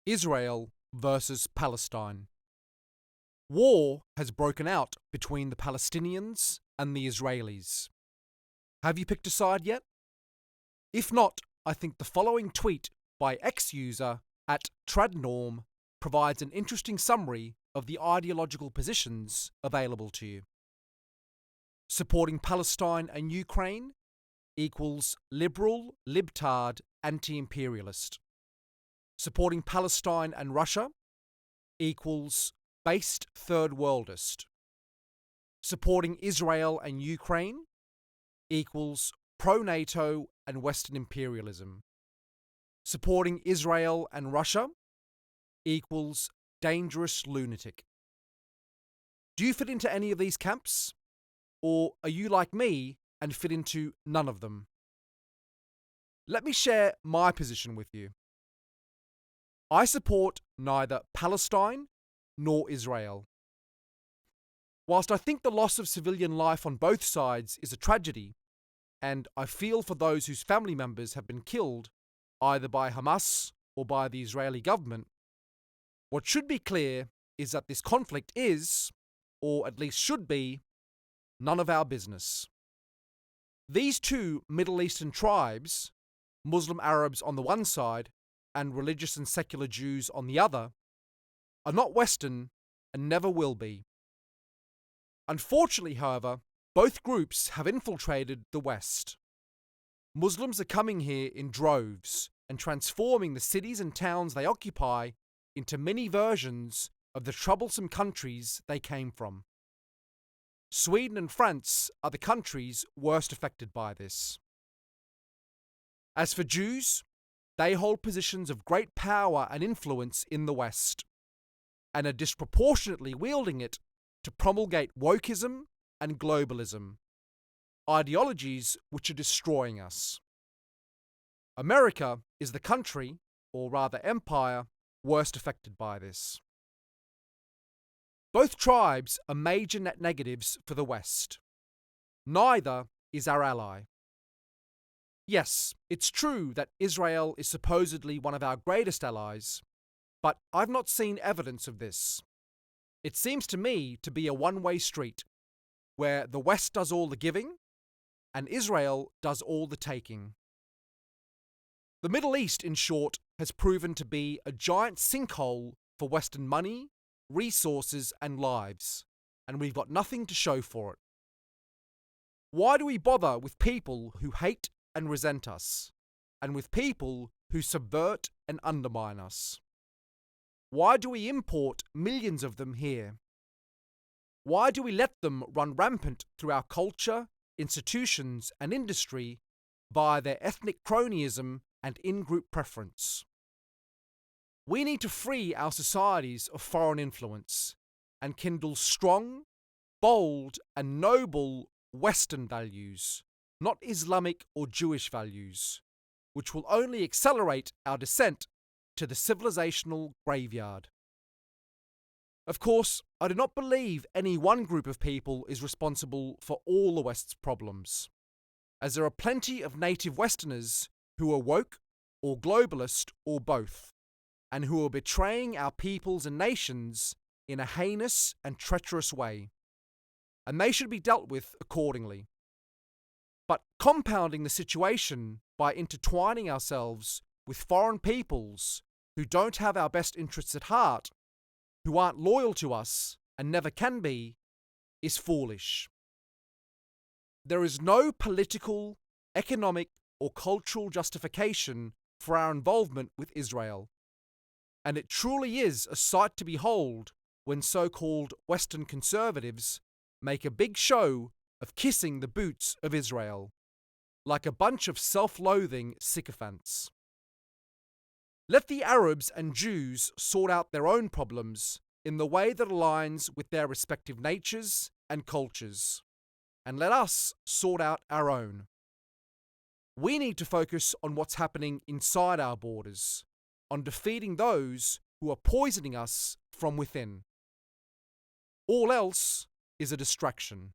Israel versus Palestine. War has broken out between the Palestinians and the Israelis. Have you picked a side yet? If not, I think the following tweet by ex-user @tradnorm provides an interesting summary of the ideological positions available to you. Supporting Palestine and Ukraine equals liberal, libtard, anti-imperialist. Supporting Palestine and Russia equals based third worldist. Supporting Israel and Ukraine equals pro-NATO and Western imperialism. Supporting Israel and Russia equals dangerous lunatic. Do you fit into any of these camps? Or are you like me and fit into none of them? Let me share my position with you. I support neither Palestine nor Israel. Whilst I think the loss of civilian life on both sides is a tragedy, and I feel for those whose family members have been killed either by Hamas or by the Israeli government, what should be clear is that this conflict is, or at least should be, none of our business. These two Middle Eastern tribes, Muslim Arabs on the one side and religious and secular Jews on the other, are not Western and never will be. Unfortunately, however, both groups have infiltrated the West. Muslims are coming here in droves and transforming the cities and towns they occupy into mini versions of the troublesome countries they came from. Sweden and France are the countries worst affected by this. As for Jews, they hold positions of great power and influence in the West, and are disproportionately wielding it to promulgate wokeism and globalism, ideologies which are destroying us. America is the country, or rather empire, worst affected by this. Both tribes are major net negatives for the West. Neither is our ally. Yes, it's true that Israel is supposedly one of our greatest allies, but I've not seen evidence of this. It seems to me to be a one-way street, where the West does all the giving, and Israel does all the taking. The Middle East, in short, has proven to be a giant sinkhole for Western money, resources, and lives, and we've got nothing to show for it. Why do we bother with people who hate and resent us, and with people who subvert and undermine us? Why do we import millions of them here? Why do we let them run rampant through our culture, institutions, and industry via their ethnic cronyism and in-group preference? We need to free our societies of foreign influence and kindle strong, bold, and noble Western values, not Islamic or Jewish values, which will only accelerate our descent to the civilizational graveyard. Of course, I do not believe any one group of people is responsible for all the West's problems, as there are plenty of native Westerners who are woke or globalist or both, and who are betraying our peoples and nations in a heinous and treacherous way, and they should be dealt with accordingly. But compounding the situation by intertwining ourselves with foreign peoples who don't have our best interests at heart, who aren't loyal to us and never can be, is foolish. There is no political, economic, or cultural justification for our involvement with Israel, and it truly is a sight to behold when so-called Western conservatives make a big show of kissing the boots of Israel, like a bunch of self-loathing sycophants. Let the Arabs and Jews sort out their own problems in the way that aligns with their respective natures and cultures, and let us sort out our own. We need to focus on what's happening inside our borders, on defeating those who are poisoning us from within. All else is a distraction.